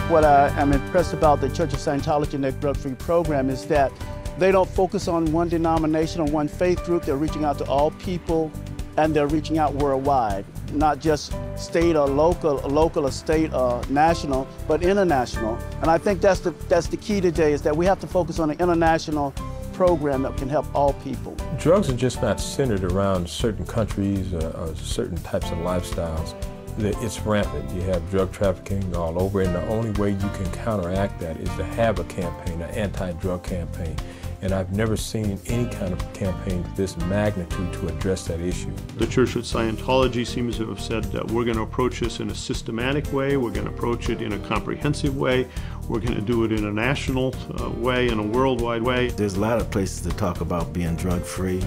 What I am impressed about the Church of Scientology and their drug-free program is that they don't focus on one denomination or one faith group. They're reaching out to all people, and they're reaching out worldwide, not just state or local or state or national, but international. And I think that's the key today, is that we have to focus on an international program that can help all people. Drugs are just not centered around certain countries or certain types of lifestyles. It's rampant. You have drug trafficking all over, and the only way you can counteract that is to have a campaign, an anti-drug campaign. And I've never seen any kind of campaign of this magnitude to address that issue. The Church of Scientology seems to have said that we're going to approach this in a systematic way, we're going to approach it in a comprehensive way, we're going to do it in a national way, in a worldwide way. There's a lot of places to talk about being drug-free,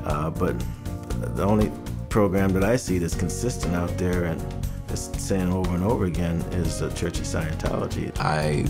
but the only program that I see that's consistent out there and that's saying over and over again is the Church of Scientology. I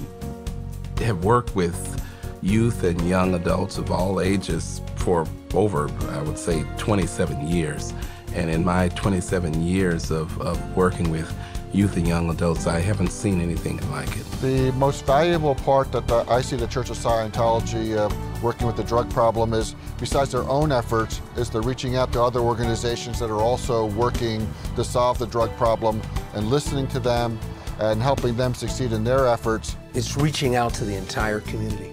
have worked with youth and young adults of all ages for over, I would say, 27 years. And in my 27 years of working with youth and young adults, I haven't seen anything like it. The most valuable part that I see the Church of Scientology working with the drug problem is, besides their own efforts, is they're reaching out to other organizations that are also working to solve the drug problem and listening to them and helping them succeed in their efforts. It's reaching out to the entire community.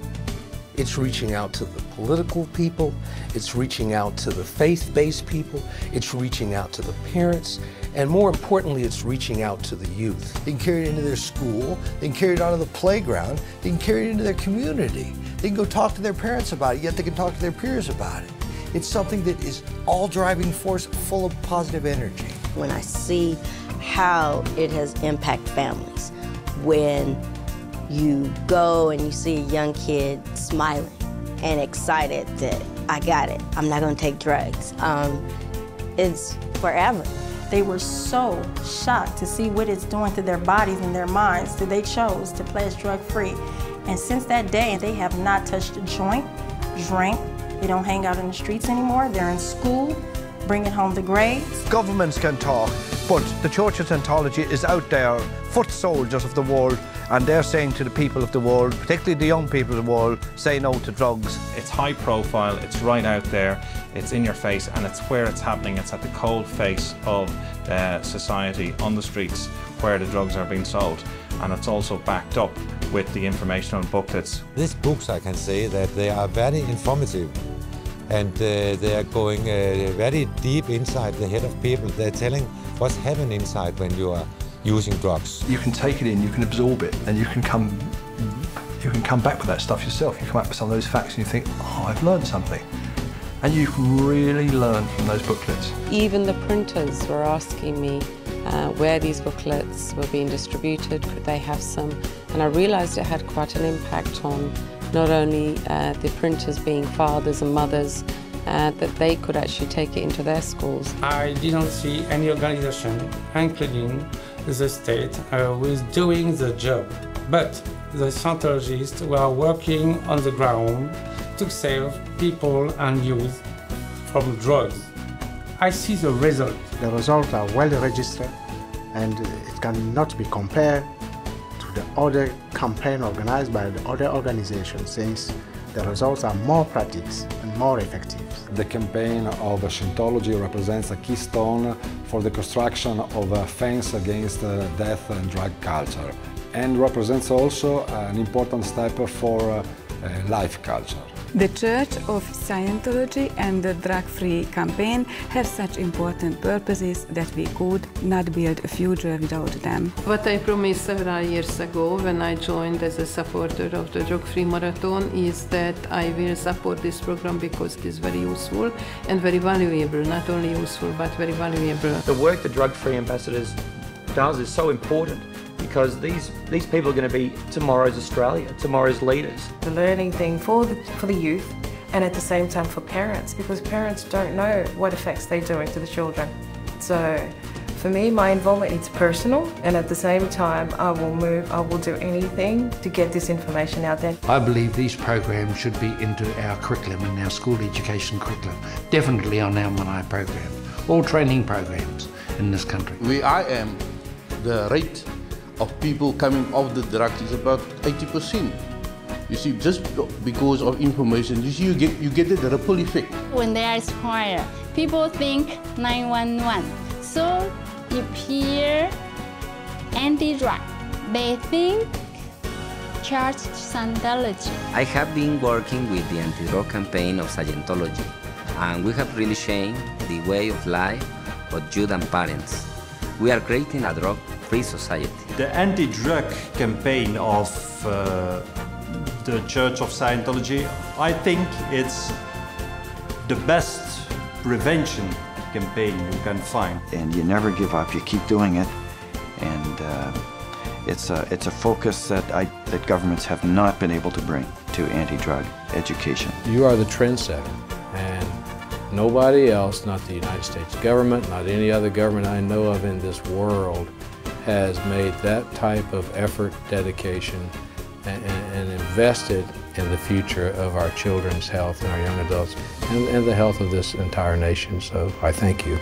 It's reaching out to the political people, it's reaching out to the faith-based people, it's reaching out to the parents, and more importantly, it's reaching out to the youth. They can carry it into their school, they can carry it onto the playground, they can carry it into their community. They can go talk to their parents about it, yet they can talk to their peers about it. It's something that is all driving force, full of positive energy. When I see how it has impacted families, when you go and you see a young kid smiling and excited that I got it, I'm not going to take drugs. It's forever. They were so shocked to see what it's doing to their bodies and their minds that they chose to pledge drug-free. And since that day, they have not touched a joint, drank. They don't hang out in the streets anymore. They're in school, bringing home the grades. Governments can talk, but the Church of Scientology is out there, foot soldiers of the world, and they're saying to the people of the world, particularly the young people of the world, say no to drugs. It's high profile, it's right out there, it's in your face, and it's where it's happening. It's at the cold face of society, on the streets, where the drugs are being sold. And it's also backed up with the informational booklets. These books, I can say that they are very informative, and they are going very deep inside the head of people. They're telling what's happening inside when you are using drugs. You can take it in, you can absorb it, and you can come back with that stuff yourself. You come back with some of those facts and you think, oh, I've learned something. And you can really learn from those booklets. Even the printers were asking me where these booklets were being distributed, could they have some? And I realized it had quite an impact on not only the printers being fathers and mothers, that they could actually take it into their schools. I didn't see any organization, including the state, who is doing the job. But the Scientologists were working on the ground to save people and youth from drugs. I see the result. The results are well registered, and it cannot be compared to the other campaign organized by the other organizations, since the results are more practical and more effective. The campaign of Scientology represents a keystone for the construction of a fence against death and drug culture, and represents also an important step for life culture. The Church of Scientology and the drug-free campaign have such important purposes that we could not build a future without them. What I promised several years ago when I joined as a supporter of the drug-free marathon is that I will support this program because it is very useful and very valuable. Not only useful, but very valuable. The work the drug-free ambassadors does is so important, because these people are going to be tomorrow's Australia, tomorrow's leaders. The learning thing for the youth, and at the same time for parents, because parents don't know what effects they're doing to the children. So for me, my involvement is personal, and at the same time I will do anything to get this information out there. I believe these programs should be into our curriculum, in our school education curriculum, definitely on our Manai program, all training programs in this country. I am the right of people coming off the drugs is about 80%. You see, just because of information, you see, you get the ripple effect. When there is fire, people think 911. So you hear anti-drug. They think Church Scientology. I have been working with the anti-drug campaign of Scientology, and we have really changed the way of life of youth and parents. We are creating a drug-free society. The anti-drug campaign of the Church of Scientology, I think it's the best prevention campaign you can find. And you never give up, you keep doing it, and it's a focus that governments have not been able to bring to anti-drug education. You are the trendsetter, and nobody else, not the United States government, not any other government I know of in this world, has made that type of effort, dedication, and invested in the future of our children's health and our young adults and the health of this entire nation. So I thank you.